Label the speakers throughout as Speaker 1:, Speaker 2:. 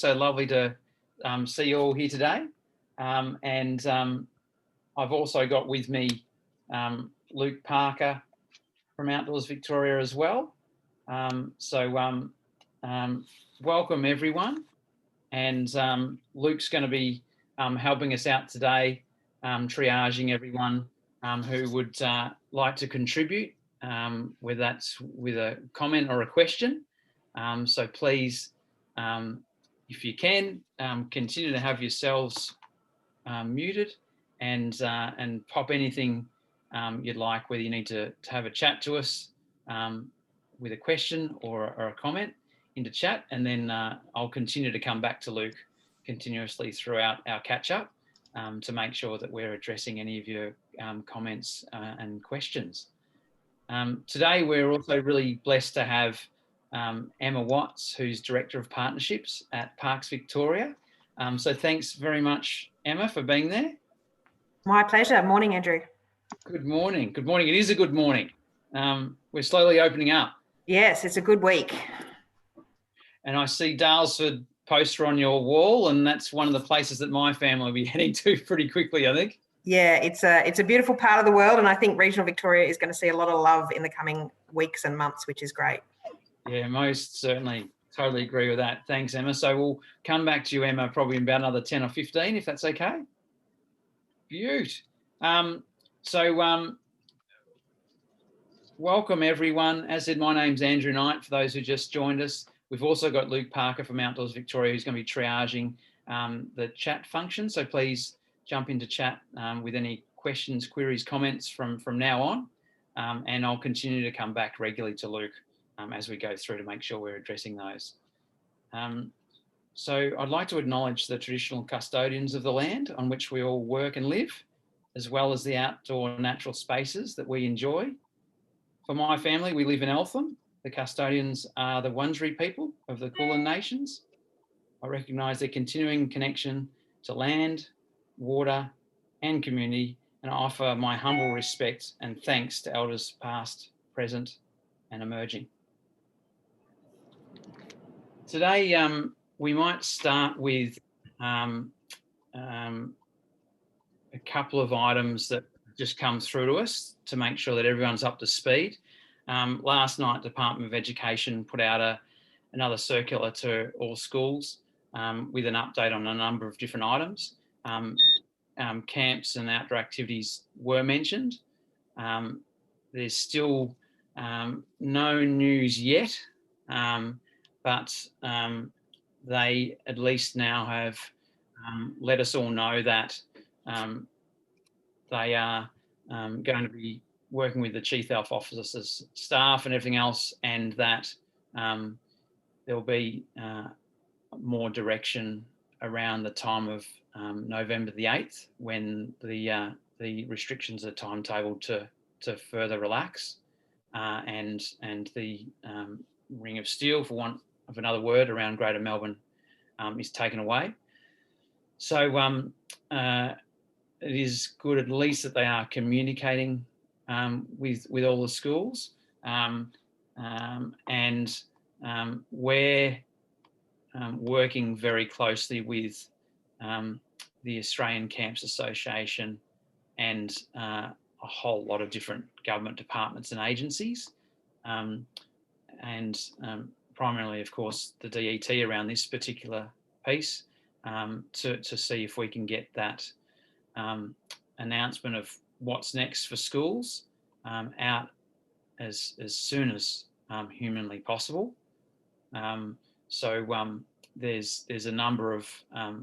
Speaker 1: So lovely to see you all here today. And I've also got with me Luke Parker from Outdoors Victoria as well. Welcome everyone. And Luke's going to be helping us out today, triaging everyone who would like to contribute, whether that's with a comment or a question. So please, if you can, continue to have yourselves muted and pop anything you'd like, whether you need to have a chat to us with a question or a comment into chat, and then I'll continue to come back to Luke continuously throughout our catch-up to make sure that we're addressing any of your comments and questions. Today, we're also really blessed to have Emma Watts, who's Director of Partnerships at Parks Victoria. So thanks very much, Emma, for being there.
Speaker 2: My pleasure. Morning, Andrew.
Speaker 1: Good morning. Good morning. It is a good morning. We're slowly opening up.
Speaker 2: Yes, it's a good week.
Speaker 1: And I see Dalesford poster on your wall, and that's one of the places that my family will be heading to pretty quickly, I think.
Speaker 2: Yeah, it's a beautiful part of the world, and I think regional Victoria is going to see a lot of love in the coming weeks and months, which is great.
Speaker 1: Yeah, most certainly. Totally agree with that. Thanks, Emma. So we'll come back to you, Emma, probably in about another 10 or 15, if that's okay. Beaut. Welcome, everyone. As said, my name's Andrew Knight, for those who just joined us. We've also got Luke Parker from Outdoors Victoria, who's going to be triaging the chat function. So please jump into chat with any questions, queries, comments from now on. And I'll continue to come back regularly to Luke as we go through to make sure we're addressing those. So I'd like to acknowledge the traditional custodians of the land on which we all work and live, as well as the outdoor natural spaces that we enjoy. For my family, we live in Eltham. The custodians are the Wurundjeri people of the Kulin Nations. I recognise their continuing connection to land, water and community, and I offer my humble respect and thanks to elders past, present and emerging. Today, we might start with a couple of items that just come through to us to make sure that everyone's up to speed. Last night, Department of Education put out another circular to all schools with an update on a number of different items. Camps and outdoor activities were mentioned. There's still no news yet, but they at least now have let us all know that they are going to be working with the Chief Health Officer's staff and everything else, and that there'll be more direction around the time of November the 8th, when the restrictions are timetabled to further relax, and the ring of steel, for want of another word, around Greater Melbourne is taken away. So it is good at least that they are communicating with all the schools, and we're working very closely with the Australian Camps Association and a whole lot of different government departments and agencies, and primarily, of course, the DET around this particular piece, to see if we can get that announcement of what's next for schools out as soon as humanly possible. There's a number of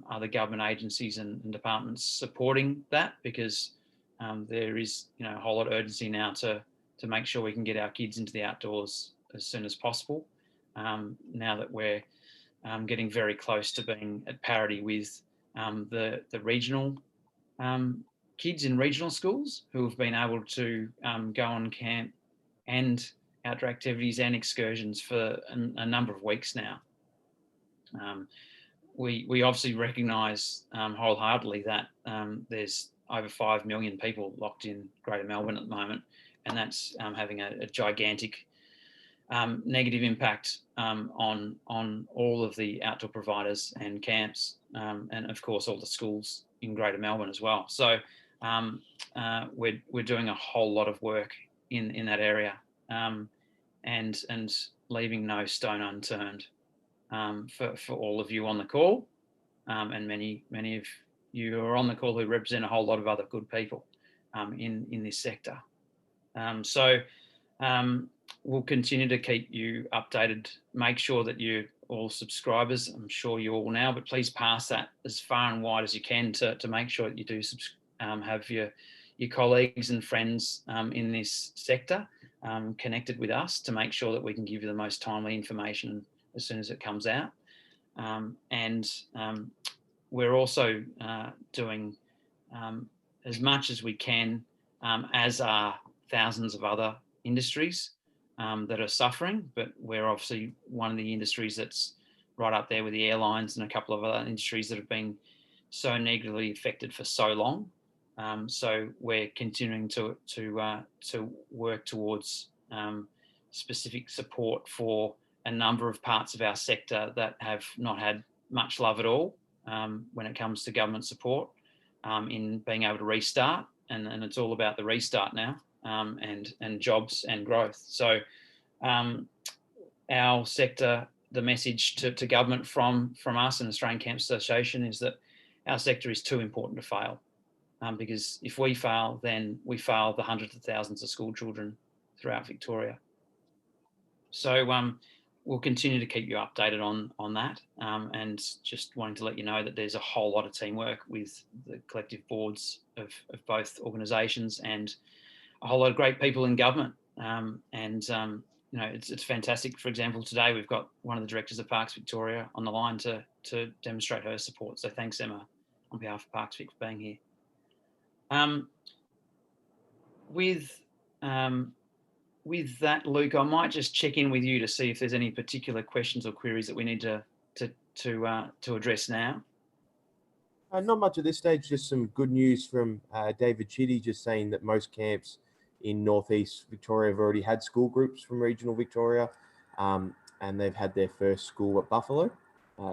Speaker 1: other government agencies and departments supporting that, because there is a whole lot of urgency now to make sure we can get our kids into the outdoors as soon as possible. Now that we're getting very close to being at parity with the regional kids in regional schools who have been able to go on camp and outdoor activities and excursions for a number of weeks now. We obviously recognise wholeheartedly that there's over 5 million people locked in Greater Melbourne at the moment, and that's having a gigantic negative impact on all of the outdoor providers and camps, and of course all the schools in Greater Melbourne as well. So we're doing a whole lot of work in that area, and leaving no stone unturned for all of you on the call, and many of you who are on the call who represent a whole lot of other good people in this sector. We'll continue to keep you updated. Make sure that you're all subscribers. I'm sure you all now, but please pass that as far and wide as you can to make sure that you do have your colleagues and friends in this sector connected with us, to make sure that we can give you the most timely information as soon as it comes out. We're also doing as much as we can, as are thousands of other industries that are suffering, but we're obviously one of the industries that's right up there with the airlines and a couple of other industries that have been so negatively affected for so long. So we're continuing to work towards specific support for a number of parts of our sector that have not had much love at all when it comes to government support in being able to restart, and it's all about the restart now, and jobs and growth. So our sector, the message to government from us and Australian Camp Association is that our sector is too important to fail, because if we fail, then we fail the hundreds of thousands of school children throughout Victoria. So we'll continue to keep you updated on that, and just wanting to let you know that there's a whole lot of teamwork with the collective boards of both organisations, and a whole lot of great people in government. It's fantastic. For example, today we've got one of the directors of Parks Victoria on the line to demonstrate her support. So thanks, Emma, on behalf of Parks Vic, for being here. With that, Luke, I might just check in with you to see if there's any particular questions or queries that we need to address now.
Speaker 3: Not much at this stage, just some good news from David Chitty, just saying that most camps in northeast Victoria have already had school groups from regional Victoria, and they've had their first school at Buffalo,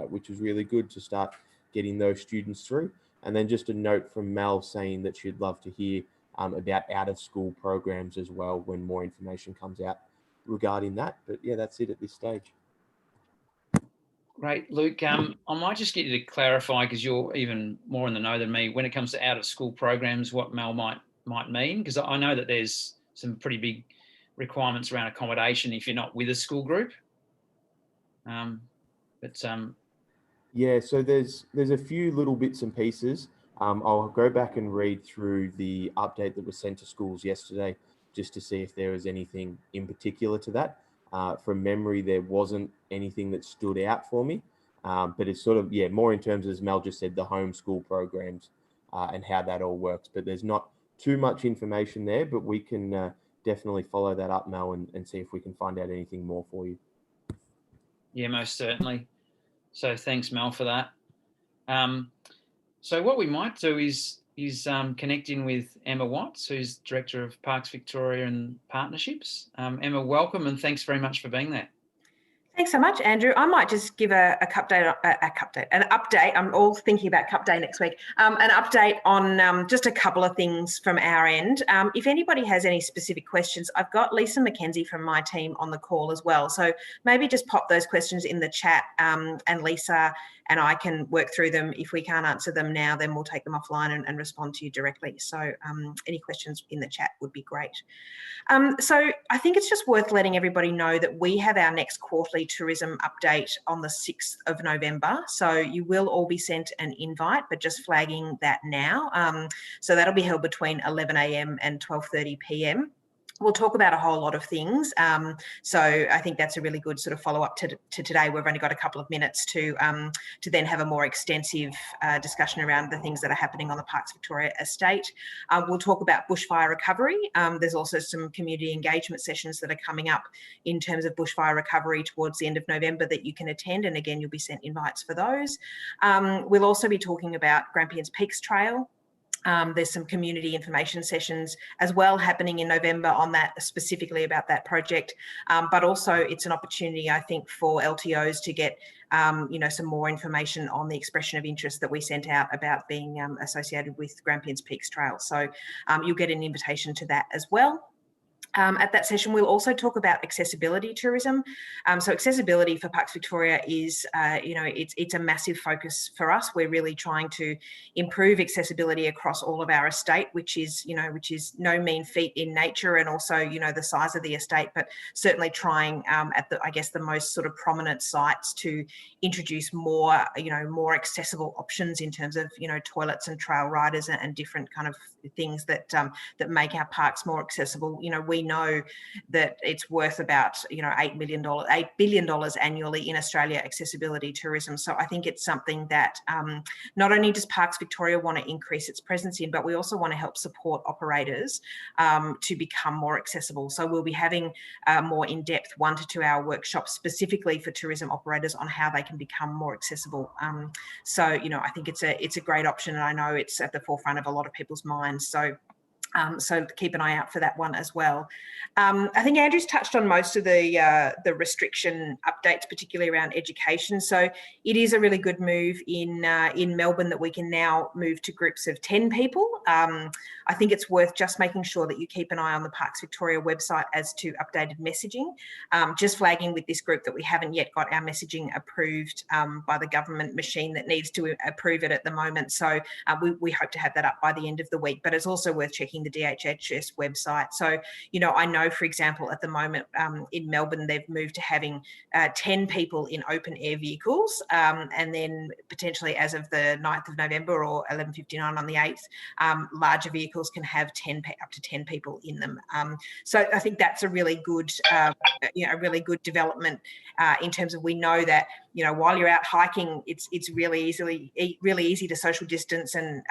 Speaker 3: which is really good to start getting those students through. And then just a note from Mel saying that she'd love to hear about out-of-school programs as well when more information comes out regarding that. But yeah, that's it at this stage.
Speaker 1: Great, Luke. I might just get you to clarify, because you're even more in the know than me, when it comes to out-of-school programs, what Mel might mean, because I know that there's some pretty big requirements around accommodation if you're not with a school group.
Speaker 3: Yeah, so there's a few little bits and pieces. I'll go back and read through the update that was sent to schools yesterday, just to see if there was anything in particular to that. From memory, there wasn't anything that stood out for me, but it's sort of, yeah, more in terms of, as Mel just said, the homeschool programs and how that all works. But there's not too much information there, but we can definitely follow that up, Mel, and see if we can find out anything more for you.
Speaker 1: Yeah, most certainly. So thanks, Mel, for that. So what we might do is connect in with Emma Watts, who's Director of Parks Victoria and Partnerships. Emma, welcome, and thanks very much for being there.
Speaker 2: Thanks so much, Andrew. I might just give an update. I'm all thinking about Cup Day next week. An update on just a couple of things from our end. If anybody has any specific questions, I've got Lisa McKenzie from my team on the call as well. So maybe just pop those questions in the chat, and Lisa and I can work through them. If we can't answer them now, then we'll take them offline and respond to you directly. So any questions in the chat would be great. So I think it's just worth letting everybody know that we have our next quarterly tourism update on the 6th of November. So you will all be sent an invite, but just flagging that now. So that'll be held between 11 a.m. and 12:30 p.m. We'll talk about a whole lot of things. So I think that's a really good sort of follow-up to today. We've only got a couple of minutes to then have a more extensive discussion around the things that are happening on the Parks Victoria estate. We'll talk about bushfire recovery. There's also some community engagement sessions that are coming up in terms of bushfire recovery towards the end of November that you can attend. And again, you'll be sent invites for those. We'll also be talking about Grampians Peaks Trail. There's some community information sessions as well happening in November on that, specifically about that project. But also it's an opportunity, I think, for LTOs to get, some more information on the expression of interest that we sent out about being associated with Grampians Peaks Trail. So you'll get an invitation to that as well. At that session, we'll also talk about accessibility tourism. So accessibility for Parks Victoria is, it's a massive focus for us. We're really trying to improve accessibility across all of our estate, which is no mean feat in nature, and also, the size of the estate, but certainly trying at the most sort of prominent sites to introduce more, more accessible options in terms of, toilets and trail riders and different kind of things that make our parks more accessible. We know that it's worth about $8 billion annually in Australia, accessibility tourism. So I think it's something that not only does Parks Victoria want to increase its presence in, but we also want to help support operators to become more accessible. So we'll be having more in-depth 1 to 2 hour workshops specifically for tourism operators on how they can become more accessible. So I think it's a great option, and I know it's at the forefront of a lot of people's minds. So keep an eye out for that one as well. I think Andrew's touched on most of the restriction updates, particularly around education. So it is a really good move in Melbourne that we can now move to groups of 10 people. I think it's worth just making sure that you keep an eye on the Parks Victoria website as to updated messaging. Just flagging with this group that we haven't yet got our messaging approved by the government machine that needs to approve it at the moment. So we hope to have that up by the end of the week, but it's also worth checking the DHHS website. So, I know, for example, at the moment in Melbourne, they've moved to having 10 people in open air vehicles, and then potentially as of the 9th of November or 11:59 on the 8th, larger vehicles can have up to 10 people in them. So I think that's a really good, development in terms of, we know that, while you're out hiking, it's really easy to social distance, and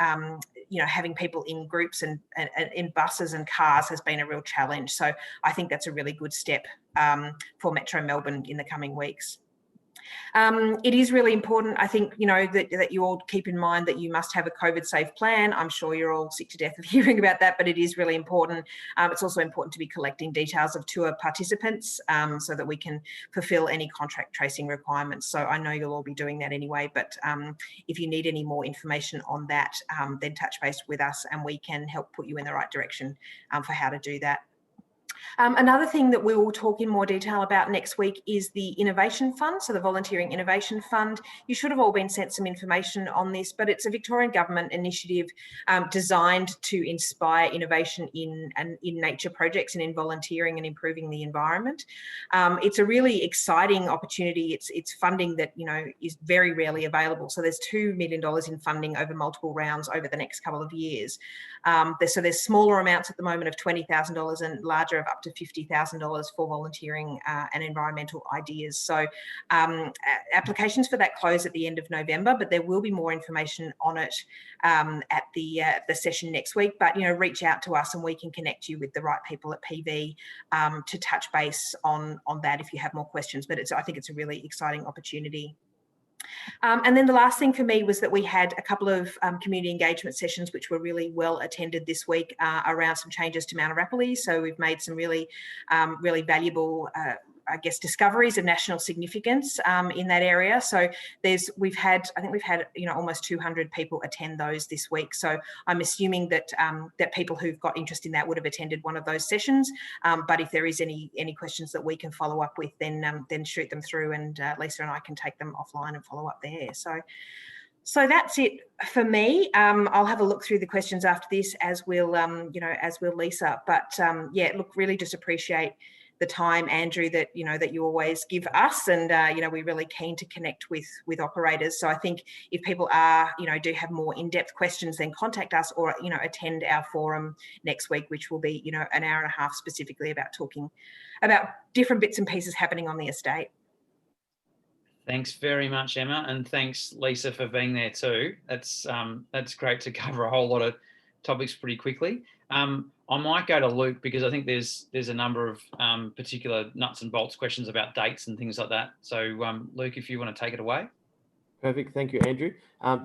Speaker 2: having people in groups and in buses and cars has been a real challenge. So I think that's a really good step for Metro Melbourne in the coming weeks. It is really important, I think, that you all keep in mind that you must have a COVID-safe plan. I'm sure you're all sick to death of hearing about that, but it is really important. It's also important to be collecting details of tour participants so that we can fulfil any contract tracing requirements. So I know you'll all be doing that anyway, but if you need any more information on that, then touch base with us and we can help put you in the right direction for how to do that. Another thing that we will talk in more detail about next week is the Innovation Fund, so the Volunteering Innovation Fund. You should have all been sent some information on this, but it's a Victorian government initiative designed to inspire innovation in nature projects and in volunteering and improving the environment. It's a really exciting opportunity. It's funding that is very rarely available. So there's $2 million in funding over multiple rounds over the next couple of years. So there's smaller amounts at the moment of $20,000 and larger of up to $50,000 for volunteering and environmental ideas. So applications for that close at the end of November, but there will be more information on it at the session next week. But reach out to us and we can connect you with the right people at PV to touch base on that if you have more questions. But I think it's a really exciting opportunity. And then the last thing for me was that we had a couple of community engagement sessions which were really well attended this week around some changes to Mount Arapiles. So we've made some really valuable discoveries of national significance in that area. So we've had almost 200 people attend those this week. So I'm assuming that that people who've got interest in that would have attended one of those sessions. But if there is any questions that we can follow up with, then shoot them through, and Lisa and I can take them offline and follow up there. So that's it for me. I'll have a look through the questions after this, as will Lisa. But look, really just appreciate the time, Andrew, that you always give us, and we're really keen to connect with operators. So I think if people do have more in-depth questions, then contact us or attend our forum next week, which will be an hour and a half specifically about talking about different bits and pieces happening on the estate.
Speaker 1: Thanks very much, Emma, and thanks, Lisa, for being there too. That's great to cover a whole lot of topics pretty quickly. I might go to Luke because I think there's a number of particular nuts and bolts questions about dates and things like that. So Luke, if you want to take it away.
Speaker 3: Perfect. Thank you, Andrew.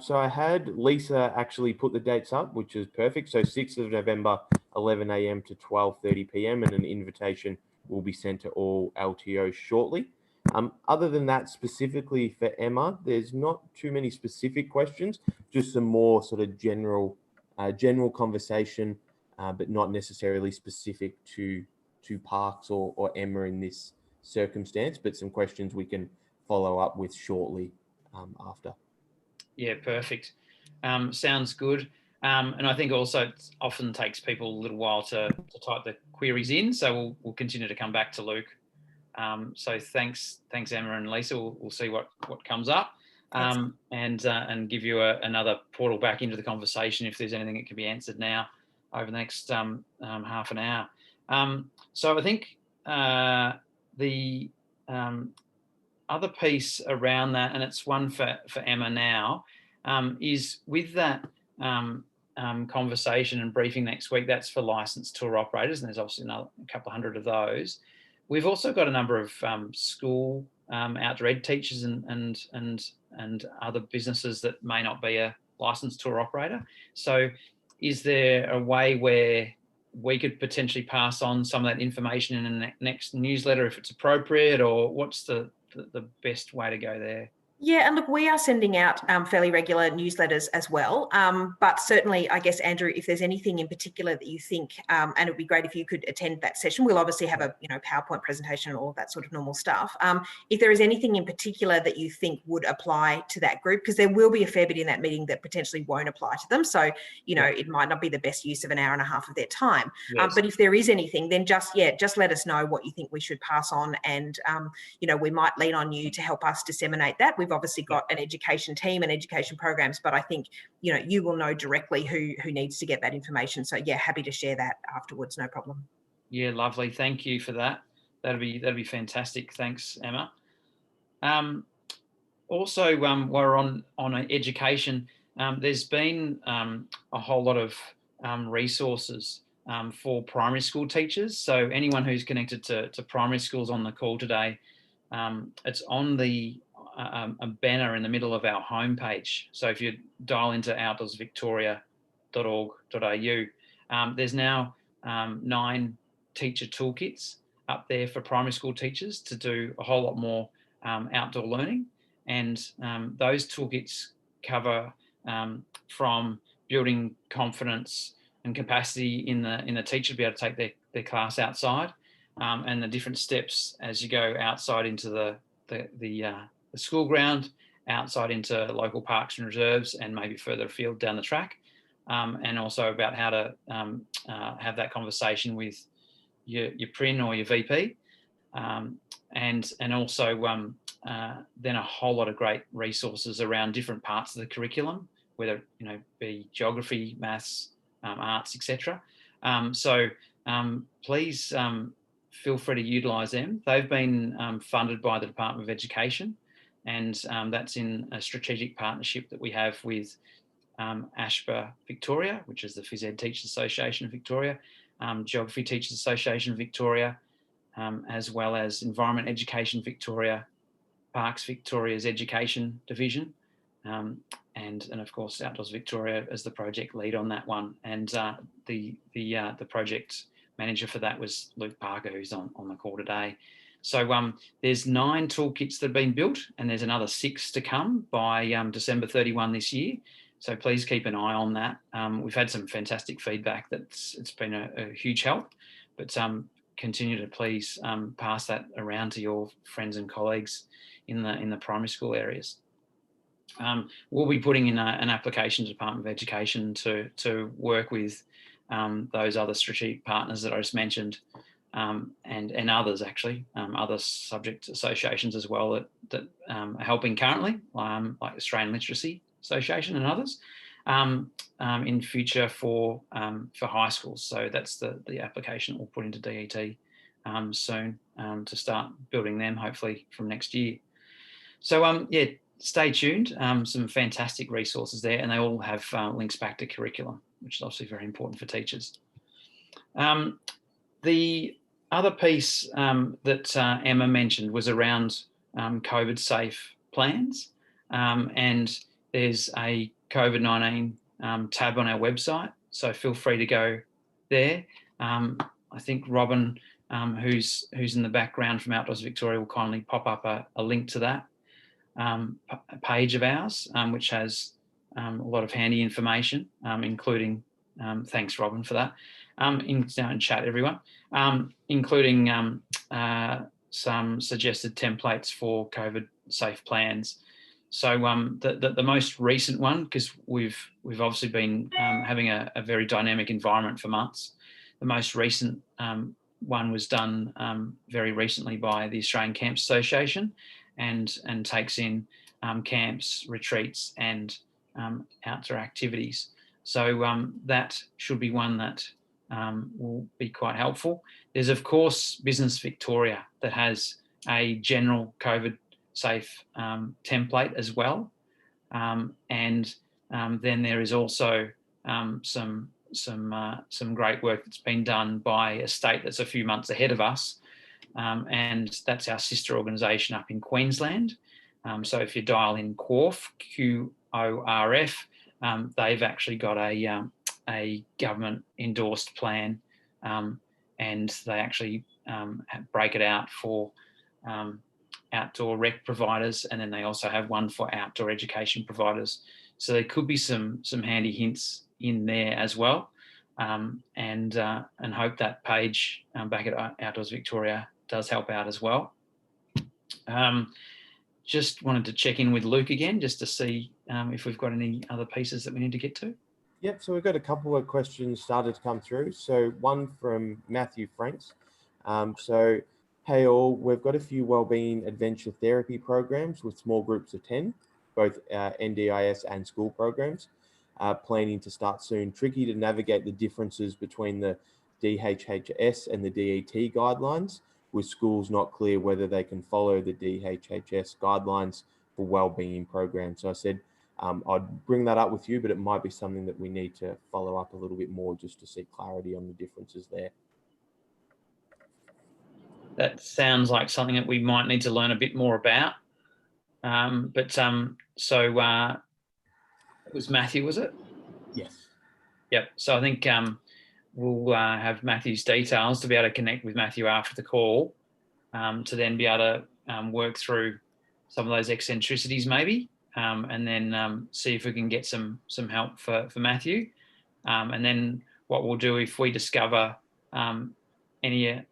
Speaker 3: So I had Lisa actually put the dates up, which is perfect. So 6th of November, 11 a.m. to 12:30 p.m. and an invitation will be sent to all LTOs shortly. Other than that, specifically for Emma, there's not too many specific questions, just some more sort of general conversation, but not necessarily specific to Parks or Emma in this circumstance, but some questions we can follow up with shortly after.
Speaker 1: Yeah, perfect. Sounds good. And I think also it often takes people a little while to type the queries in, so we'll continue to come back to Luke. So thanks Emma and Lisa. We'll see what comes up, and give you another portal back into the conversation if there's anything that can be answered now over the next half an hour. So I think the other piece around that, and it's one for Emma now, is with that conversation and briefing next week. That's for licensed tour operators, and there's obviously a couple of hundred of those. We've also got a number of school outdoor ed teachers and other businesses that may not be a licensed tour operator. So is there a way where we could potentially pass on some of that information in the next newsletter if it's appropriate, or what's the best way to go there?
Speaker 2: Yeah, and look, we are sending out fairly regular newsletters as well. But certainly, I guess, Andrew, if there's anything in particular that you think, and it would be great if you could attend that session, we'll obviously have a PowerPoint presentation and all of that sort of normal stuff. If there is anything in particular that you think would apply to that group, because there will be a fair bit in that meeting that potentially won't apply to them. So, it might not be the best use of an hour and a half of their time. Yes. But if there is anything, then just let us know what you think we should pass on, and we might lean on you to help us disseminate that. We've obviously got an education team and education programs, but I think you will know directly who needs to get that information. So yeah, happy to share that afterwards, no problem.
Speaker 1: Yeah, lovely. Thank you for that. That'd be fantastic. Thanks, Emma. Also, while we're on education, there's been a whole lot of resources for primary school teachers. So anyone who's connected to primary schools on the call today, it's on a banner in the middle of our homepage. So if you dial into outdoorsvictoria.org.au, there's now 9 teacher toolkits up there for primary school teachers to do a whole lot more outdoor learning. And those toolkits cover from building confidence and capacity in the teacher to be able to take their class outside, and the different steps as you go outside into the school ground, outside into local parks and reserves, and maybe further afield down the track, and also about how to have that conversation with your PRIN or your VP, and also then a whole lot of great resources around different parts of the curriculum, whether it be geography, maths, arts, etc. So please feel free to utilise them. They've been funded by the Department of Education, and that's in a strategic partnership that we have with ASPA Victoria, which is the Phys Ed Teachers Association of Victoria, Geography Teachers Association of Victoria, as well as Environment Education Victoria, Parks Victoria's Education Division, and of course Outdoors Victoria as the project lead on that one. And the project manager for that was Luke Parker, who's on the call today. So there's 9 toolkits that have been built, and there's another 6 to come by December 31 this year. So please keep an eye on that. We've had some fantastic feedback it's been a huge help, but continue to please pass that around to your friends and colleagues in the primary school areas. We'll be putting in an application to the Department of Education to work with those other strategic partners that I just mentioned, and others actually, other subject associations as well that are helping currently, like Australian Literacy Association and others, in future for high schools. So that's the application we'll put into DET soon, to start building them hopefully from next year. So yeah, stay tuned. Some fantastic resources there, and they all have links back to curriculum, which is obviously very important for teachers. The other piece that Emma mentioned was around COVID safe plans. and there's a COVID-19 tab on our website, so feel free to go there. I think Robin, who's in the background from Outdoors Victoria, will kindly pop up a link to that page of ours, which has a lot of handy information, including, thanks Robin for that, in chat everyone, including some suggested templates for COVID safe plans. So the most recent one, because we've obviously been having a very dynamic environment for months. The most recent one was done very recently by the Australian Camps Association, and takes in camps, retreats, and outdoor activities. So that should be one that will be quite helpful. There's of course Business Victoria that has a general COVID safe template as well, and then there is also some great work that's been done by a state that's a few months ahead of us, and that's our sister organisation up in Queensland. So if you dial in QORF, QORF, they've actually got a government endorsed plan, and they actually break it out for outdoor rec providers, and then they also have one for outdoor education providers. So there could be some handy hints in there as well, and hope that page back at Outdoors Victoria does help out as well. Just wanted to check in with Luke again, just to see if we've got any other pieces that we need to get to.
Speaker 3: Yep, so we've got a couple of questions started to come through. So one from Matthew Franks. So, hey all, we've got a few wellbeing adventure therapy programs with small groups of 10, both NDIS and school programs, planning to start soon. Tricky to navigate the differences between the DHHS and the DET guidelines, with schools not clear whether they can follow the DHHS guidelines for wellbeing programs. So I said, I'd bring that up with you, but it might be something that we need to follow up a little bit more just to see clarity on the differences there.
Speaker 1: That sounds like something that we might need to learn a bit more about. So it was Matthew, was it?
Speaker 3: Yes.
Speaker 1: Yep. So I think we'll have Matthew's details to be able to connect with Matthew after the call, to then be able to work through some of those eccentricities maybe, and then see if we can get some help for Matthew. And then what we'll do, if we discover any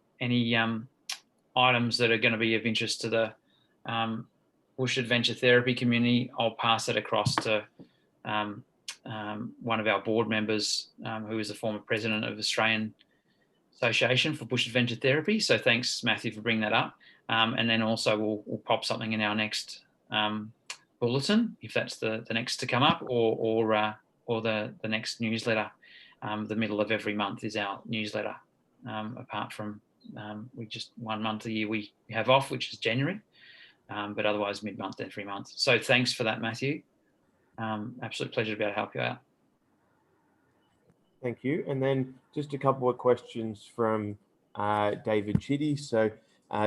Speaker 1: items that are going to be of interest to the Bush Adventure Therapy community, I'll pass it across to one of our board members, who is the former president of Australian Association for Bush Adventure Therapy. So thanks, Matthew, for bringing that up. And then also we'll pop something in our next bulletin, if that's the next to come up, or the next newsletter. The middle of every month is our newsletter, apart from we just 1 month a year we have off, which is January, but otherwise mid-month every month. So thanks for that, Matthew. Absolute pleasure to be able to help you out.
Speaker 3: Thank you. And then just a couple of questions from David Chitty. So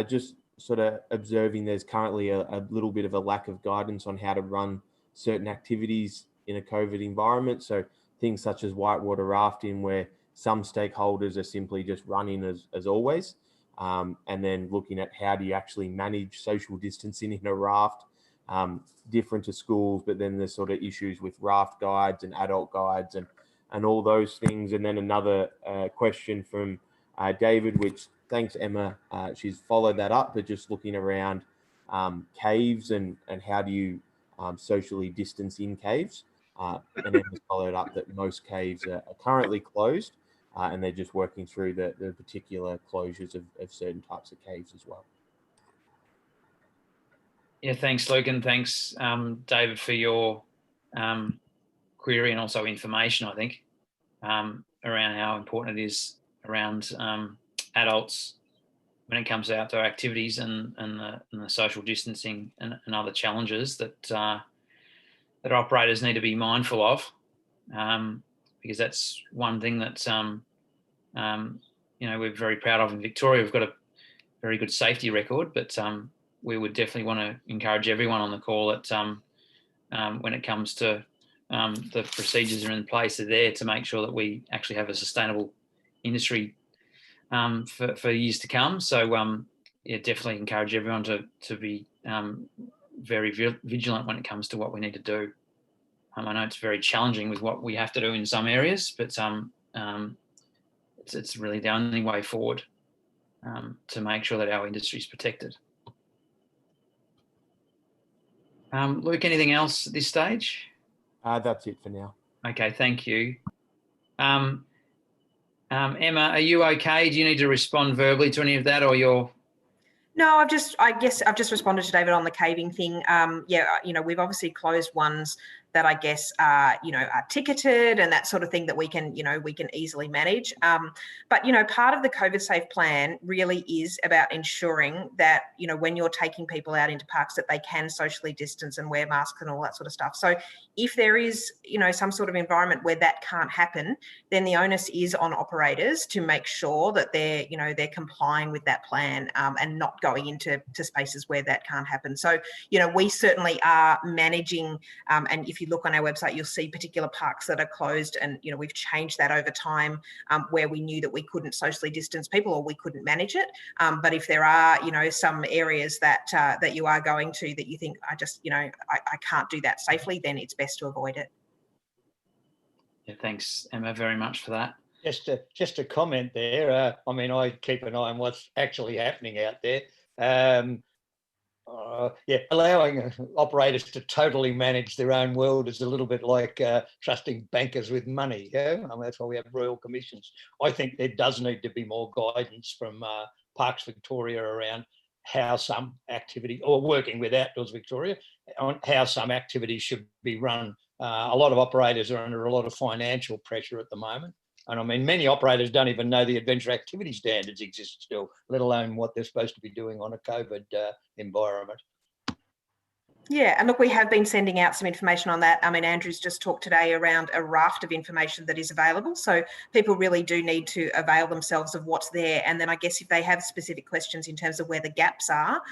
Speaker 3: just sort of observing there's currently a little bit of a lack of guidance on how to run certain activities in a COVID environment. So things such as whitewater rafting, where some stakeholders are simply just running as always. And then looking at how do you actually manage social distancing in a raft, different to schools, but then there's sort of issues with raft guides and adult guides and all those things. And then another question from David, which thanks, Emma. She's followed that up, but just looking around caves and how do you socially distance in caves. And then followed up that most caves are currently closed, and they're just working through the particular closures of certain types of caves as well.
Speaker 1: Yeah, thanks, Luke, and thanks, David, for your query and also information, I think, around how important it is around adults when it comes to outdoor activities and the social distancing and other challenges that operators need to be mindful of, because that's one thing that we're very proud of in Victoria. We've got a very good safety record, but we would definitely want to encourage everyone on the call that when it comes to the procedures are in place are there to make sure that we actually have a sustainable industry for years to come. So yeah, definitely encourage everyone to be very vigilant when it comes to what we need to do. I know it's very challenging with what we have to do in some areas, but it's really the only way forward to make sure that our industry is protected. Luke, anything else at this stage?
Speaker 3: That's it for now.
Speaker 1: Okay, thank you. Emma, are you okay? Do you need to respond verbally to any of that, or you're...
Speaker 2: No, I guess I've just responded to David on the caving thing. Yeah, we've obviously closed ones that I guess are ticketed and that sort of thing that we can easily manage. But part of the COVID safe plan really is about ensuring that when you're taking people out into parks that they can socially distance and wear masks and all that sort of stuff. So if there is some sort of environment where that can't happen, then the onus is on operators to make sure that they're complying with that plan and not going into spaces where that can't happen. So we certainly are managing, and if you look on our website, you'll see particular parks that are closed, and we've changed that over time where we knew that we couldn't socially distance people or we couldn't manage it. But if there are some areas that you are going to that you think I can't do that safely, then it's best to avoid it.
Speaker 1: Yeah, thanks, Emma, very much for that.
Speaker 4: Just a comment there. I mean, I keep an eye on what's actually happening out there. Yeah, allowing operators to totally manage their own world is a little bit like trusting bankers with money. Yeah, I mean, that's why we have royal commissions. I think there does need to be more guidance from Parks Victoria around how some activity, or working with Outdoors Victoria, on how some activities should be run. A lot of operators are under a lot of financial pressure at the moment. And I mean, many operators don't even know the adventure activity standards exist still, let alone what they're supposed to be doing on a COVID environment.
Speaker 2: Yeah, and look, we have been sending out some information on that. I mean, Andrew's just talked today around a raft of information that is available. So people really do need to avail themselves of what's there. And then I guess if they have specific questions in terms of where the gaps are,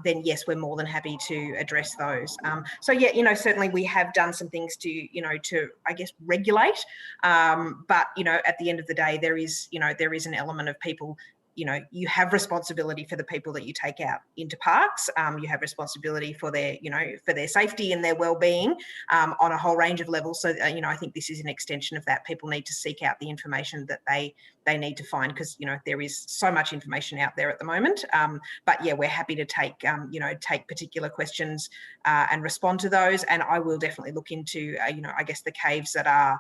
Speaker 2: then yes, we're more than happy to address those. So yeah, certainly we have done some things to, I guess, regulate. But, at the end of the day, there is an element of people. You have responsibility for the people that you take out into parks. You have responsibility for their safety and their well-being on a whole range of levels. So, I think this is an extension of that. People need to seek out the information that they need to find, because, there is so much information out there at the moment. But yeah, we're happy to take particular questions and respond to those. And I will definitely look into, I guess the caves that are,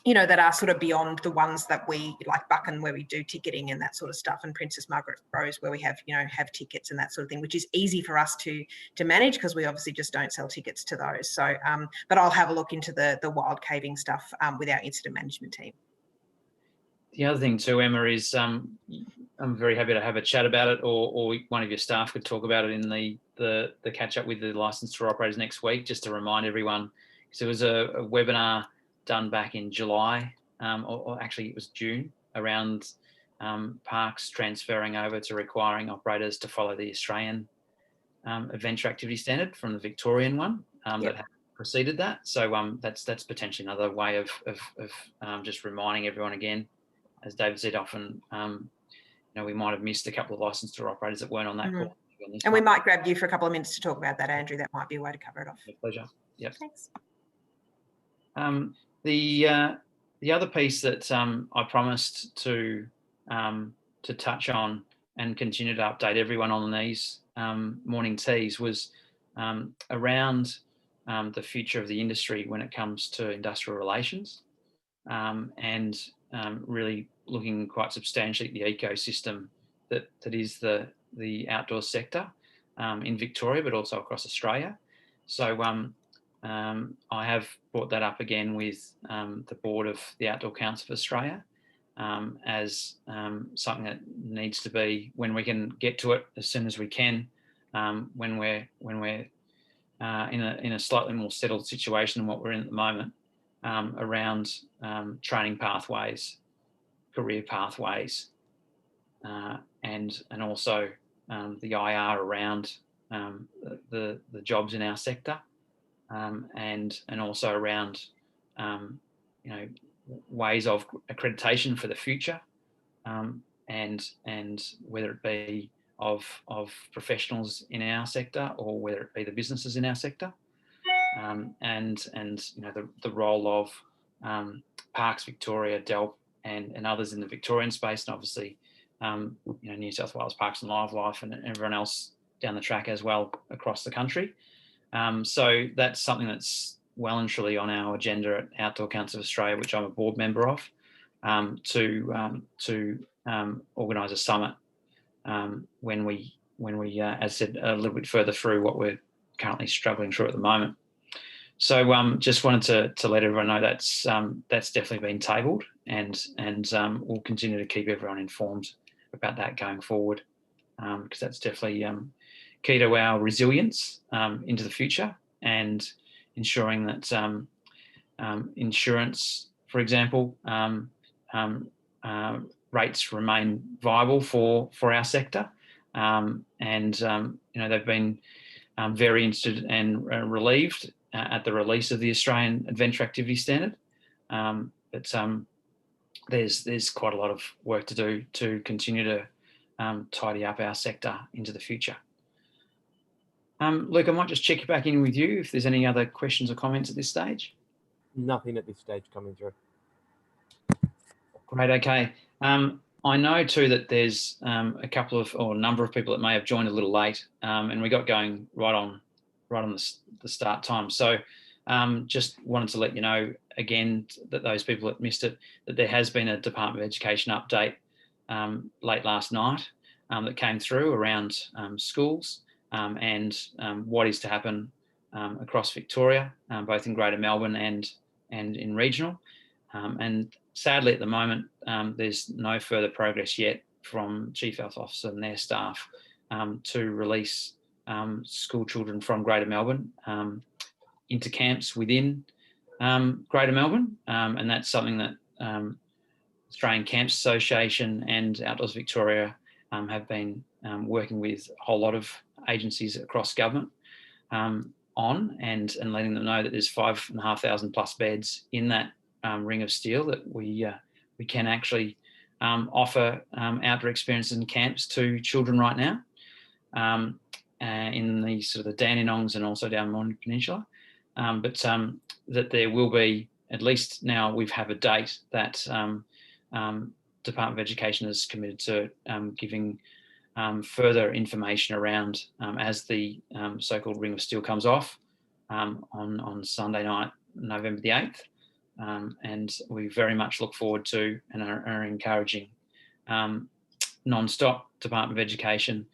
Speaker 2: that are sort of beyond the ones that we, like Buchan, where we do ticketing and that sort of stuff, and Princess Margaret Rose, where we have, have tickets and that sort of thing, which is easy for us to manage because we obviously just don't sell tickets to those. So, but I'll have a look into the wild caving stuff with our incident management team.
Speaker 1: The other thing too, Emma, is I'm very happy to have a chat about it, or one of your staff could talk about it in the catch up with the licensed tour operators next week, just to remind everyone. So it was a webinar done back in July, or actually it was June, around parks transferring over to requiring operators to follow the Australian adventure activity standard from the Victorian one that had preceded that. So that's potentially another way of just reminding everyone again. As David said, often we might have missed a couple of licensed tour operators that weren't on that call.
Speaker 2: And we might grab you for a couple of minutes to talk about that, Andrew. That might be a way to cover it off.
Speaker 1: My pleasure. Yep.
Speaker 2: Thanks.
Speaker 1: The other piece that I promised to touch on and continue to update everyone on these morning teas was around the future of the industry when it comes to industrial relations, and really looking quite substantially at the ecosystem that is the outdoor sector in Victoria, but also across Australia. So I have brought that up again with the board of the Outdoor Council of Australia as something that needs to be, when we can get to it as soon as we can, when we're in a slightly more settled situation than what we're in at the moment, around training pathways, career pathways, and also the IR around the jobs in our sector. and also around ways of accreditation for the future, and whether it be of professionals in our sector or whether it be the businesses in our sector, and the role of Parks Victoria, DELP, and others in the Victorian space, and obviously New South Wales Parks and Wildlife and everyone else down the track as well across the country. So that's something that's well and truly on our agenda at Outdoor Council of Australia, which I'm a board member of, to organise a summit when we, as I said, a little bit further through what we're currently struggling through at the moment. So just wanted to let everyone know that's definitely been tabled, and we'll continue to keep everyone informed about that going forward, because that's definitely key to our resilience into the future, and ensuring that insurance, for example, rates remain viable for our sector, and they've been very interested and relieved at the release of the Australian Adventure Activity Standard, but there's quite a lot of work to do to continue to tidy up our sector into the future. Luke, I might just check back in with you if there's any other questions or comments at this stage.
Speaker 3: Nothing at this stage coming through.
Speaker 1: Great, okay. I know too that there's a couple of, or a number of people that may have joined a little late, and we got going right on the start time. So just wanted to let you know again that those people that missed it, that there has been a Department of Education update late last night that came through around schools and what is to happen across Victoria, both in Greater Melbourne and in regional. And sadly, at the moment, there's no further progress yet from Chief Health Officer and their staff to release school children from Greater Melbourne into camps within Greater Melbourne. And that's something that Australian Camps Association and Outdoors Victoria have been working with a whole lot of agencies across government on, and letting them know that there's 5,500 plus beds in that ring of steel that we can actually offer outdoor experiences and camps to children right now in the sort of the Dandenongs and also down Mornington Peninsula, but that there will be, at least now we have a date that Department of Education is committed to giving further information around as the so-called Ring of Steel comes off on Sunday night, November the 8th. And we very much look forward to and are encouraging non-stop Department of Education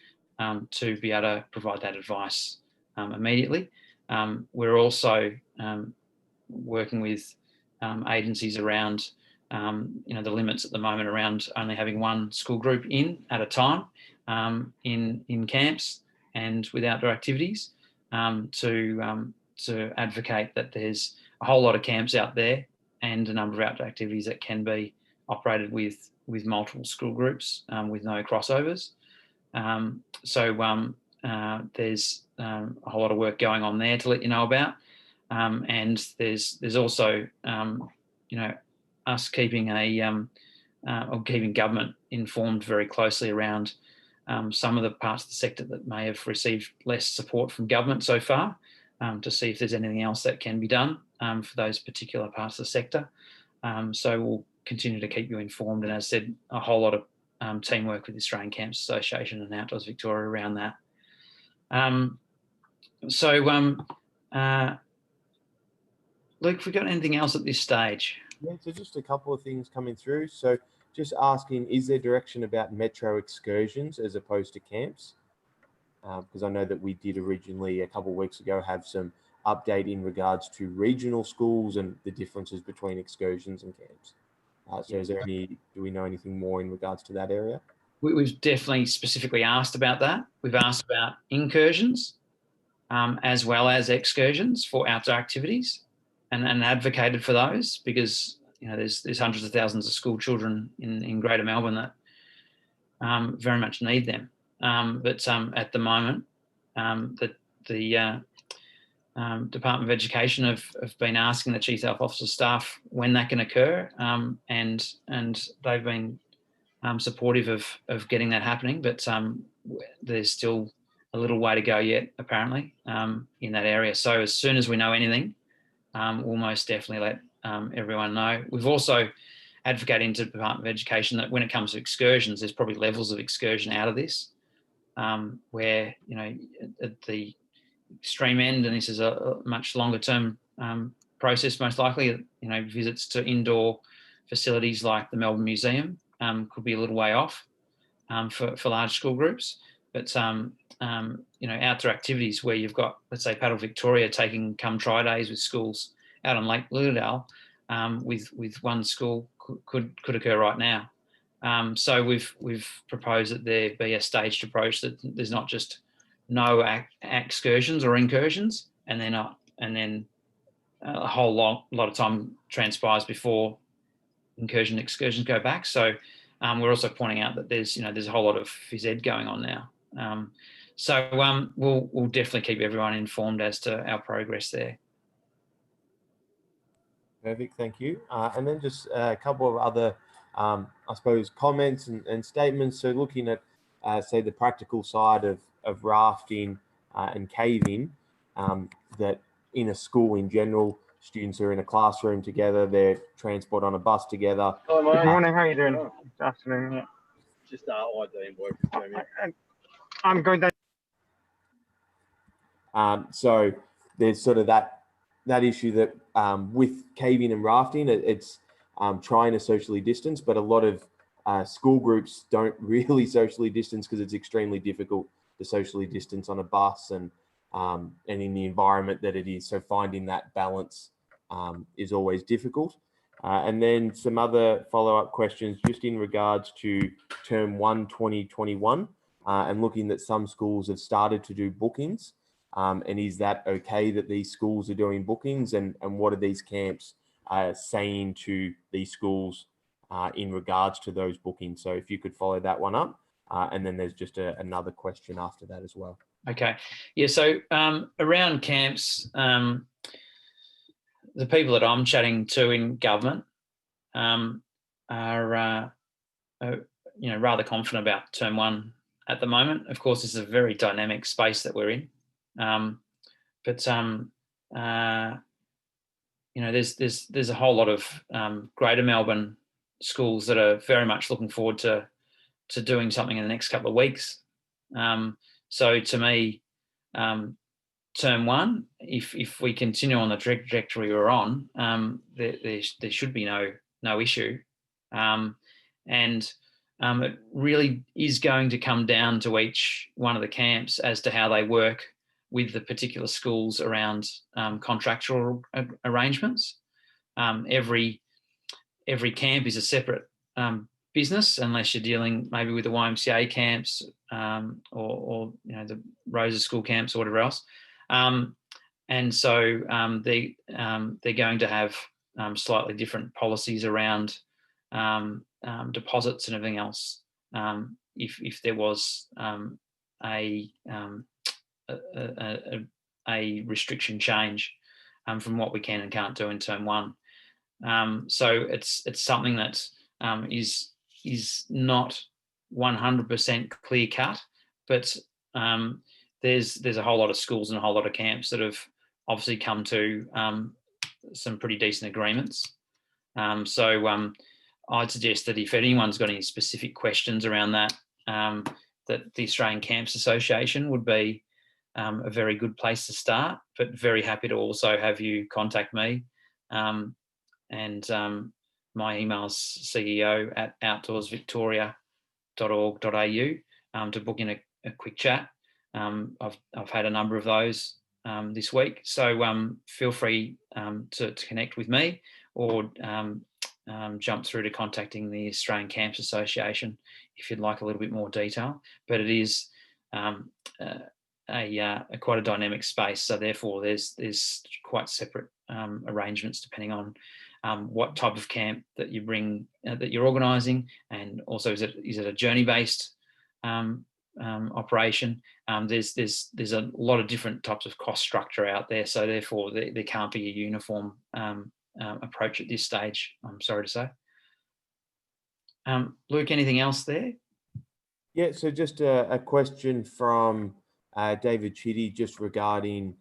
Speaker 1: to be able to provide that advice immediately. We're also working with agencies around the limits at the moment around only having one school group in at a time in camps and with outdoor activities, to advocate that there's a whole lot of camps out there and a number of outdoor activities that can be operated with multiple school groups with no crossovers. So there's a whole lot of work going on there to let you know about, and there's also us keeping or keeping government informed very closely around some of the parts of the sector that may have received less support from government so far, to see if there's anything else that can be done for those particular parts of the sector. So we'll continue to keep you informed, and as I said, a whole lot of teamwork with the Australian Camps Association and Outdoors Victoria around that. Luke, have we got anything else at this stage?
Speaker 3: Yeah, so just a couple of things coming through. So just asking, is there direction about metro excursions as opposed to camps? Because I know that we did originally a couple of weeks ago have some update in regards to regional schools and the differences between excursions and camps. So is there do we know anything more in regards to that area?
Speaker 1: We've definitely specifically asked about that. We've asked about incursions as well as excursions for outdoor activities, and advocated for those, because there's hundreds of thousands of school children in Greater Melbourne that very much need them. But at the moment, the Department of Education have been asking the Chief Health Officer staff when that can occur, and they've been supportive of getting that happening, but there's still a little way to go yet, apparently, in that area. So as soon as we know anything, we'll most definitely let everyone know. We've also advocated to the Department of Education that when it comes to excursions, there's probably levels of excursion out of this, where, you know, at the extreme end, and this is a much longer term process, most likely, you know, visits to indoor facilities like the Melbourne Museum could be a little way off for large school groups. But, you know, outdoor activities where you've got, let's say, Paddle Victoria taking come try days with schools out on Lake Lilydale with one school could occur right now. So we've proposed that there be a staged approach, that there's not just no excursions or incursions, and then a whole lot of time transpires before excursions go back. So we're also pointing out that there's a whole lot of phys ed going on now. So we'll definitely keep everyone informed as to our progress there.
Speaker 3: Perfect, thank you. And then just a couple of other, I suppose, comments and statements. So looking at, say, the practical side of rafting and caving, that in a school in general, students are in a classroom together, they're transported on a bus together.
Speaker 5: Good morning, how are you doing? Good afternoon, yeah. Just ID and work for me. I'm going down.
Speaker 3: So there's sort of that issue that with caving and rafting, it's trying to socially distance, but a lot of school groups don't really socially distance because it's extremely difficult to socially distance on a bus and in the environment that it is. So finding that balance is always difficult. And then some other follow-up questions just in regards to term 1 2021 and looking that some schools have started to do bookings. And is that okay that these schools are doing bookings, and what are these camps saying to these schools in regards to those bookings? So if you could follow that one up, and then there's just another question after that as well.
Speaker 1: Okay, yeah, so around camps, the people that I'm chatting to in government are rather confident about term 1 at the moment. Of course, it's a very dynamic space that we're in. But there's a whole lot of Greater Melbourne schools that are very much looking forward to doing something in the next couple of weeks. So to me, term 1, if we continue on the trajectory we're on, there should be no issue, and it really is going to come down to each one of the camps as to how they work with the particular schools around contractual arrangements. Every camp is a separate business, unless you're dealing maybe with the YMCA camps or the Rosa School camps or whatever else. And so they're going to have slightly different policies around deposits and everything else. If there was a restriction change from what we can and can't do in term 1. So it's something that is not 100% clear cut, but there's a whole lot of schools and a whole lot of camps that have obviously come to some pretty decent agreements. So I'd suggest that if anyone's got any specific questions around that, that the Australian Camps Association would be a very good place to start, but very happy to also have you contact me. And my email's ceo@outdoorsvictoria.org.au to book in a quick chat. I've had a number of those this week, so feel free to connect with me or jump through to contacting the Australian Camps Association if you'd like a little bit more detail. But it is quite a dynamic space, so therefore there's quite separate arrangements depending on what type of camp that you bring that you're organising, and also is it a journey based operation. There's a lot of different types of cost structure out there, so therefore there can't be a uniform approach at this stage, I'm sorry to say. Luke, anything else there?
Speaker 3: Yeah, so just a question from David Chitty just regarding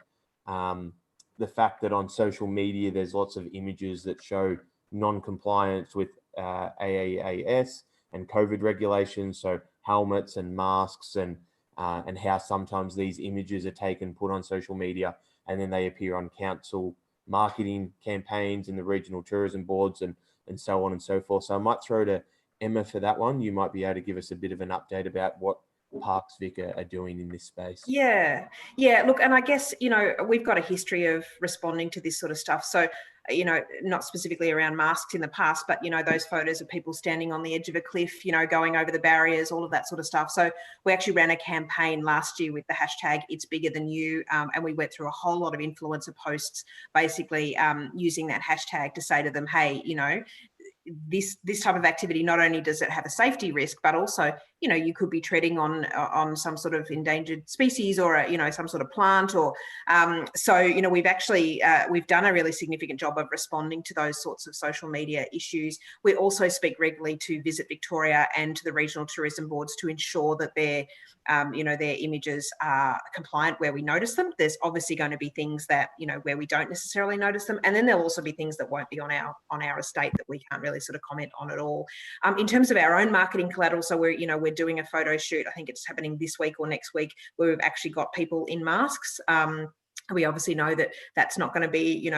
Speaker 3: the fact that on social media there's lots of images that show non-compliance with AAAS and COVID regulations, so helmets and masks, and how sometimes these images are taken, put on social media, and then they appear on council marketing campaigns and the regional tourism boards and so on and so forth. So I might throw to Emma for that one. You might be able to give us a bit of an update about what Parks Vic are doing in this space.
Speaker 2: Yeah, look, and I guess, we've got a history of responding to this sort of stuff. So, not specifically around masks in the past, but, those photos of people standing on the edge of a cliff, going over the barriers, all of that sort of stuff. So we actually ran a campaign last year with the hashtag It's Bigger Than You, and we went through a whole lot of influencer posts, basically using that hashtag to say to them, hey, this type of activity, not only does it have a safety risk, but also, you could be treading on some sort of endangered species or, some sort of plant, or so, we've actually we've done a really significant job of responding to those sorts of social media issues. We also speak regularly to Visit Victoria and to the regional tourism boards to ensure that their images are compliant where we notice them. There's obviously going to be things that, where we don't necessarily notice them. And then there'll also be things that won't be on our estate that we can't really sort of comment on at all. In terms of our own marketing collateral, so we're doing a photo shoot. I think it's happening this week or next week, where we've actually got people in masks. We obviously know that that's not going to be,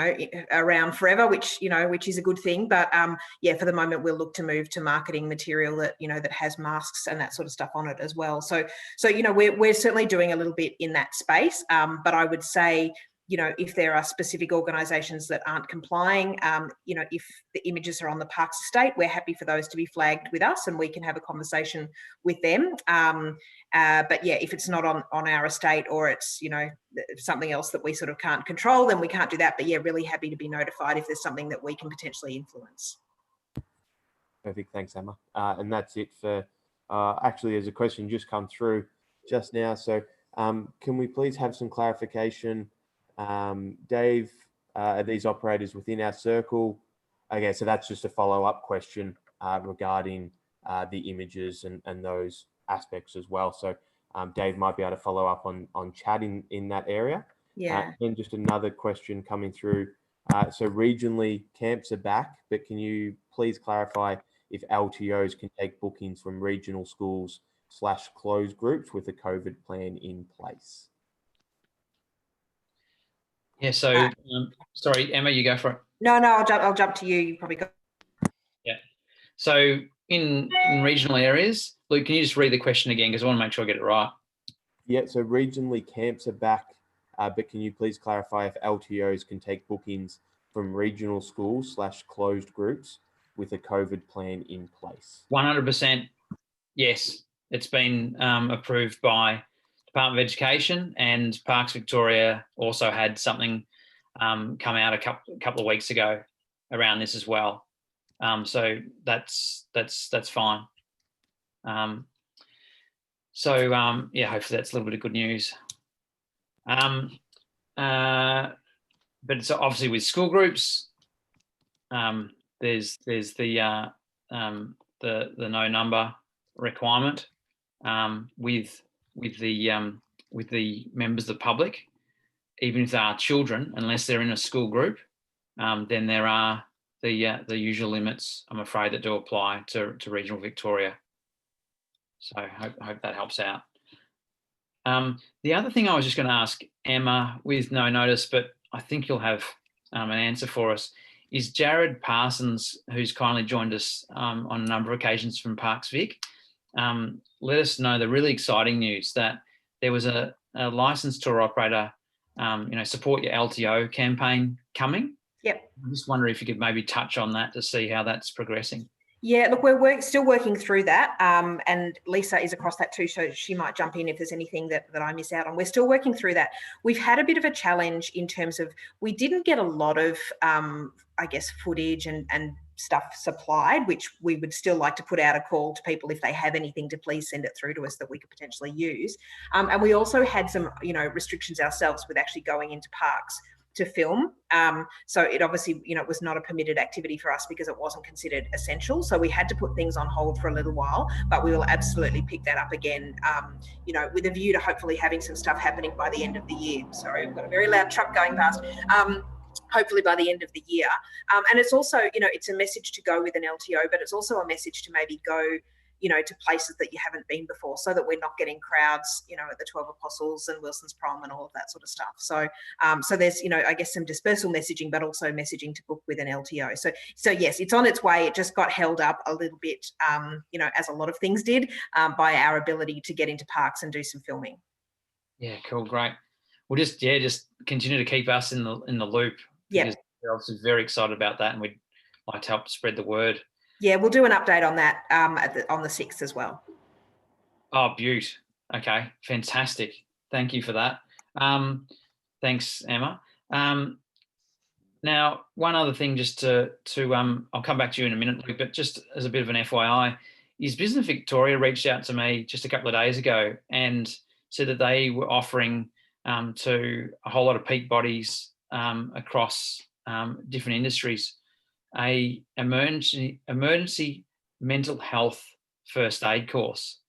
Speaker 2: around forever, which is a good thing. But for the moment, we'll look to move to marketing material that, that has masks and that sort of stuff on it as well. So we're certainly doing a little bit in that space. But I would say, if there are specific organisations that aren't complying, if the images are on the Parks estate, we're happy for those to be flagged with us and we can have a conversation with them. But if it's not on our estate, or it's, something else that we sort of can't control, then we can't do that. But really happy to be notified if there's something that we can potentially influence.
Speaker 3: Perfect. Thanks, Emma. And that's it for, actually, there's a question just come through just now. So can we please have some clarification? Dave, are these operators within our circle? Okay, so that's just a follow-up question regarding the images and those aspects as well. So Dave might be able to follow up on chat in that area.
Speaker 2: Yeah.
Speaker 3: And just another question coming through. So regionally, camps are back, but can you please clarify if LTOs can take bookings from regional schools / closed groups with a COVID plan in place?
Speaker 1: Yeah, so sorry, Emma, you go for it.
Speaker 2: No, I'll jump to you. You probably got.
Speaker 1: Yeah. So in regional areas, Luke, can you just read the question again, because I want to make sure I get it right?
Speaker 3: Yeah, so regionally camps are back, but can you please clarify if LTOs can take bookings from regional schools / closed groups with a COVID plan in place?
Speaker 1: 100%. Yes, it's been approved by Department of Education, and Parks Victoria also had something come out a couple of weeks ago around this as well. So that's fine. Hopefully that's a little bit of good news. But it's obviously with school groups. There's the no number requirement with the members of the public, even if they are children, unless they're in a school group, then there are the usual limits, I'm afraid, that do apply to regional Victoria. So I hope that helps out. The other thing I was just going to ask Emma, with no notice, but I think you'll have an answer for us, is Jared Parsons, who's kindly joined us on a number of occasions from Parks Vic, let us know the really exciting news that there was a licensed tour operator, support your LTO campaign coming.
Speaker 2: Yep.
Speaker 1: I just wonder if you could maybe touch on that to see how that's progressing.
Speaker 2: Yeah, look, we're still working through that, and Lisa is across that too, so she might jump in if there's anything that I miss out on. We're still working through that. We've had a bit of a challenge in terms of we didn't get a lot of, footage and stuff supplied, which we would still like to put out a call to people if they have anything to please send it through to us that we could potentially use. And we also had some, restrictions ourselves with actually going into parks to film. So it obviously, it was not a permitted activity for us because it wasn't considered essential. So we had to put things on hold for a little while, but we will absolutely pick that up again, with a view to hopefully having some stuff happening by the end of the year. Sorry, I've got a very loud truck going past. Hopefully by the end of the year. And it's also, it's a message to go with an LTO, but it's also a message to maybe go, to places that you haven't been before, so that we're not getting crowds, at the 12 Apostles and Wilson's Prom and all of that sort of stuff. So, so there's, I guess some dispersal messaging, but also messaging to book with an LTO. So yes, it's on its way. It just got held up a little bit, as a lot of things did, by our ability to get into parks and do some filming.
Speaker 1: Yeah, cool, great. We'll just continue to keep us in the loop.
Speaker 2: Yeah,
Speaker 1: we're obviously very excited about that, and we'd like to help spread the word.
Speaker 2: Yeah, we'll do an update on that on the 6th as well.
Speaker 1: Oh, beaut. Okay, fantastic. Thank you for that. Thanks, Emma. Now, one other thing, just to I'll come back to you in a minute, Luke, but just as a bit of an FYI, is Business Victoria reached out to me just a couple of days ago and said that they were offering to a whole lot of peak bodies across different industries a emergency mental health first aid course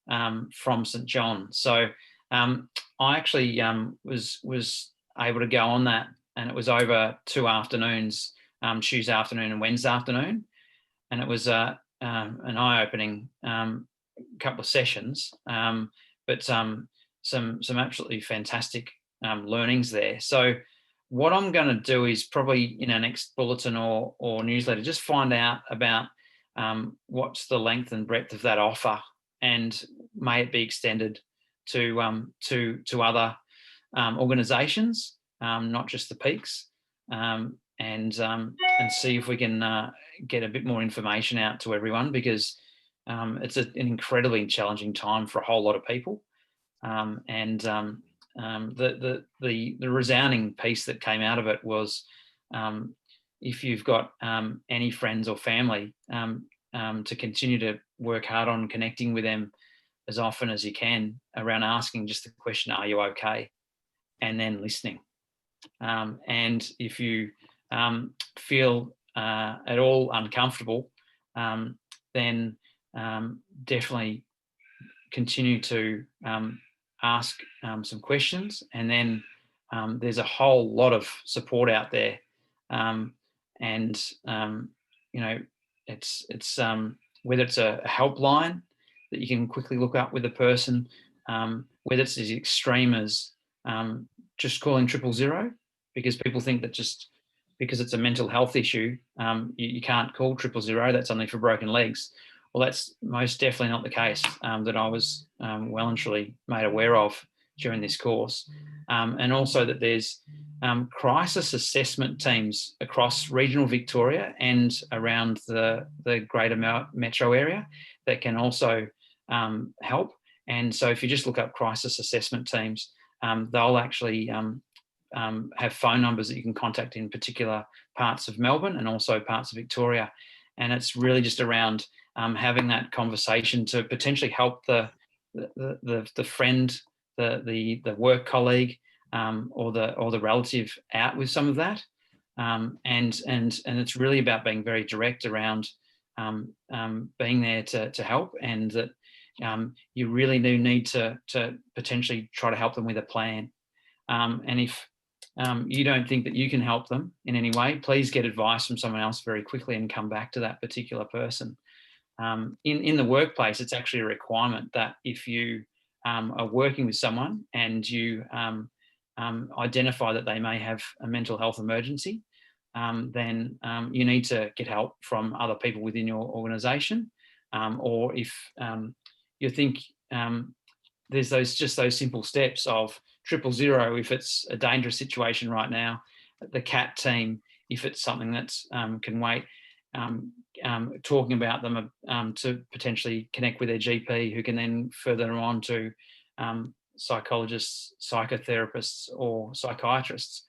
Speaker 1: from St John. So I actually was able to go on that, and it was over 2 afternoons, Tuesday afternoon and Wednesday afternoon, and it was an eye-opening couple of sessions, but some absolutely fantastic learnings there. So what I'm going to do is probably in our next bulletin or newsletter, just find out about what's the length and breadth of that offer, and may it be extended to other organisations, not just the peaks, and see if we can get a bit more information out to everyone, because it's an incredibly challenging time for a whole lot of people. The resounding piece that came out of it was, if you've got any friends or family, to continue to work hard on connecting with them as often as you can, around asking just the question, are you okay? And then listening. And if you feel at all uncomfortable, then definitely continue to ask some questions, and then there's a whole lot of support out there, it's whether it's a helpline that you can quickly look up with a person, whether it's as extreme as just calling 000, because people think that just because it's a mental health issue, you can't call 000, that's only for broken legs. Well, that's most definitely not the case, that I was well and truly made aware of during this course. And also that there's crisis assessment teams across regional Victoria and around the greater metro area that can also help. And so if you just look up crisis assessment teams, they'll actually have phone numbers that you can contact in particular parts of Melbourne and also parts of Victoria. And it's really just around having that conversation to potentially help the friend, the work colleague, or the relative out with some of that. And it's really about being very direct around being there to help, and that you really do need to potentially try to help them with a plan. And if you don't think that you can help them in any way, please get advice from someone else very quickly and come back to that particular person. In the workplace, it's actually a requirement that if you are working with someone and you identify that they may have a mental health emergency, then you need to get help from other people within your organisation. Or if you think there's those simple steps of 000 if it's a dangerous situation right now, the CAT team if it's something that's can wait, talking about them to potentially connect with their GP, who can then further them on to psychologists, psychotherapists or psychiatrists.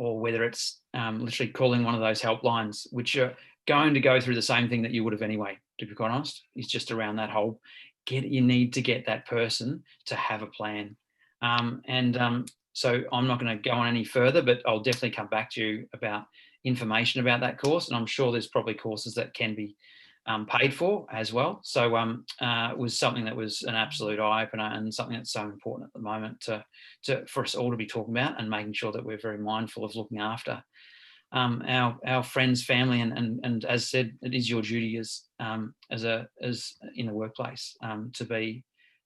Speaker 1: or whether it's literally calling one of those helplines, which are going to go through the same thing that you would have anyway, to be quite honest. It's just around that whole, you need to get that person to have a plan. So I'm not going to go on any further, but I'll definitely come back to you about information about that course. And I'm sure there's probably courses that can be paid for as well. So it was something that was an absolute eye-opener, and something that's so important at the moment for us all to be talking about, and making sure that we're very mindful of looking after our friends, family, and as said, it is your duty as in the workplace to be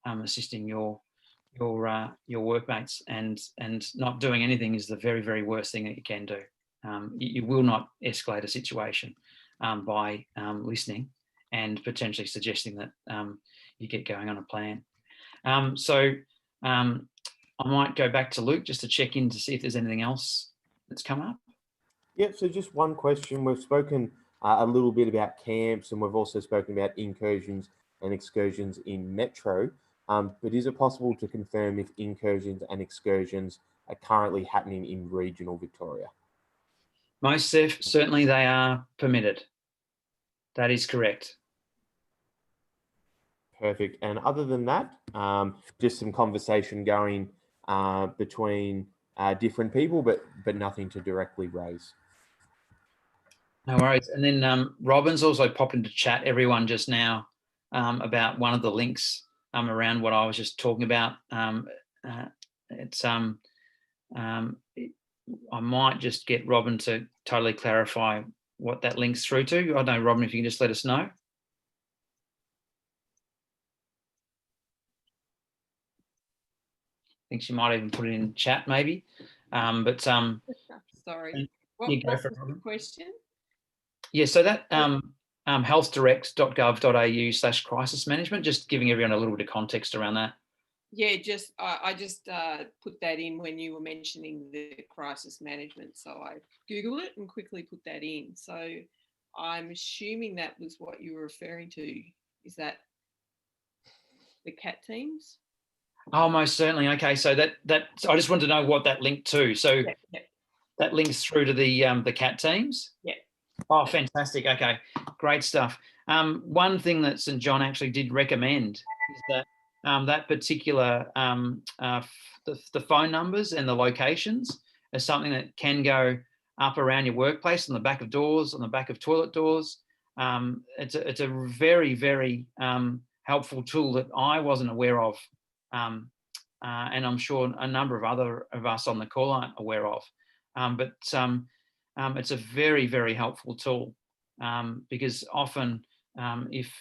Speaker 1: assisting your workmates, and not doing anything is the very, very worst thing that you can do. You will not escalate a situation by listening and potentially suggesting that you get going on a plan. I might go back to Luke just to check in to see if there's anything else that's come up.
Speaker 3: Yeah, so just one question. We've spoken a little bit about camps, and we've also spoken about incursions and excursions in Metro. But is it possible to confirm if incursions and excursions are currently happening in regional Victoria?
Speaker 1: Most certainly they are permitted. That is correct.
Speaker 3: Perfect. And other than that, just some conversation going between different people, but nothing to directly raise.
Speaker 1: No worries. And then Robin's also popped into chat everyone just now about one of the links around what I was just talking about. I might just get Robin to totally clarify what that links through to. I don't know, Robin, if you can just let us know. I think she might even put it in chat maybe.
Speaker 6: Sorry, what
Speaker 1: you go
Speaker 6: was
Speaker 1: for it,
Speaker 6: the
Speaker 1: Robin.
Speaker 6: question?
Speaker 1: Yeah, so that healthdirect.gov.au/crisis management, just giving everyone a little bit of context around that.
Speaker 6: Yeah, I just put that in when you were mentioning the crisis management. So I Googled it and quickly put that in. So I'm assuming that was what you were referring to. Is that the CAT teams?
Speaker 1: Oh, most certainly. Okay, so that I just wanted to know what that linked to. So
Speaker 6: Yeah.
Speaker 1: that links through to the CAT teams?
Speaker 6: Yeah.
Speaker 1: Oh, fantastic. Okay, great stuff. One thing that St John actually did recommend is that that particular, the phone numbers and the locations are something that can go up around your workplace, on the back of doors, on the back of toilet doors. It's a very, very helpful tool that I wasn't aware of, and I'm sure a number of other of us on the call aren't aware of. But it's a very, very helpful tool because often if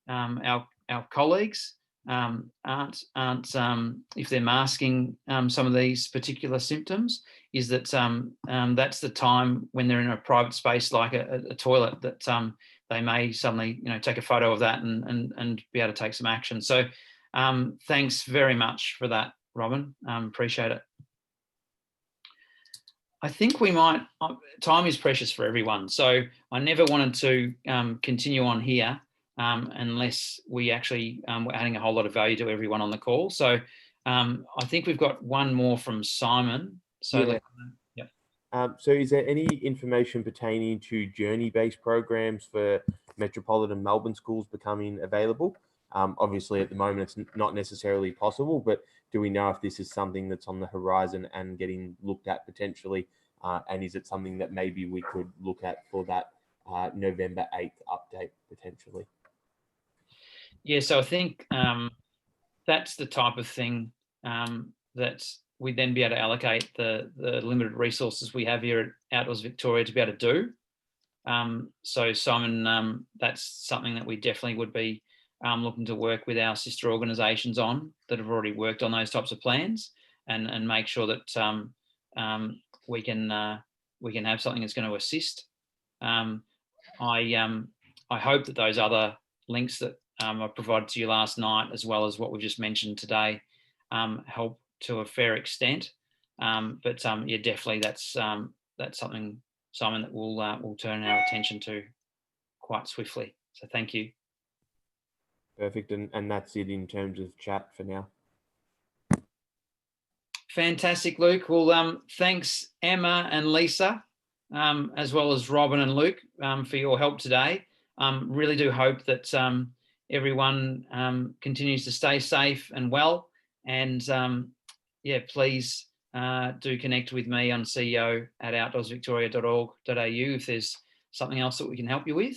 Speaker 1: our colleagues aren't if they're masking some of these particular symptoms, is that that's the time when they're in a private space like a toilet that they may suddenly take a photo of that and be able to take some action. So thanks very much for that, Robin. Appreciate it. I think we might, time is precious for everyone. So I never wanted to continue on here unless we actually were adding a whole lot of value to everyone on the call. So I think we've got one more from Simon. So
Speaker 3: yeah. So is there any information pertaining to journey-based programs for metropolitan Melbourne schools becoming available? Obviously, at the moment, it's not necessarily possible, but do we know if this is something that's on the horizon and getting looked at potentially? And is it something that maybe we could look at for that November 8th update potentially?
Speaker 1: Yeah, so I think that's the type of thing that we'd then be able to allocate the limited resources we have here at Outdoors Victoria to be able to do. So Simon, that's something that we definitely would be looking to work with our sister organisations on that have already worked on those types of plans, and make sure that we can have something that's going to assist. I hope that those other links that I provided to you last night, as well as what we've just mentioned today, help to a fair extent. But yeah, definitely that's something, Simon, that we'll turn our attention to quite swiftly. So thank you.
Speaker 3: Perfect, and that's it in terms of chat for now.
Speaker 1: Fantastic, Luke. Well, thanks, Emma and Lisa, as well as Robin and Luke, for your help today. Really do hope that everyone continues to stay safe and well. And yeah, please do connect with me on ceo@outdoorsvictoria.org.au if there's something else that we can help you with.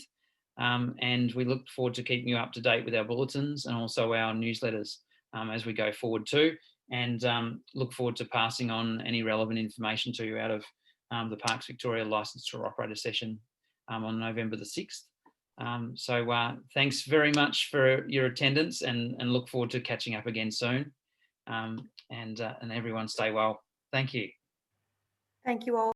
Speaker 1: And we look forward to keeping you up to date with our bulletins and also our newsletters as we go forward too. And look forward to passing on any relevant information to you out of the Parks Victoria Licensed Tour Operator session on November the 6th. So thanks very much for your attendance and look forward to catching up again soon. And everyone stay well. Thank you.
Speaker 2: Thank you all.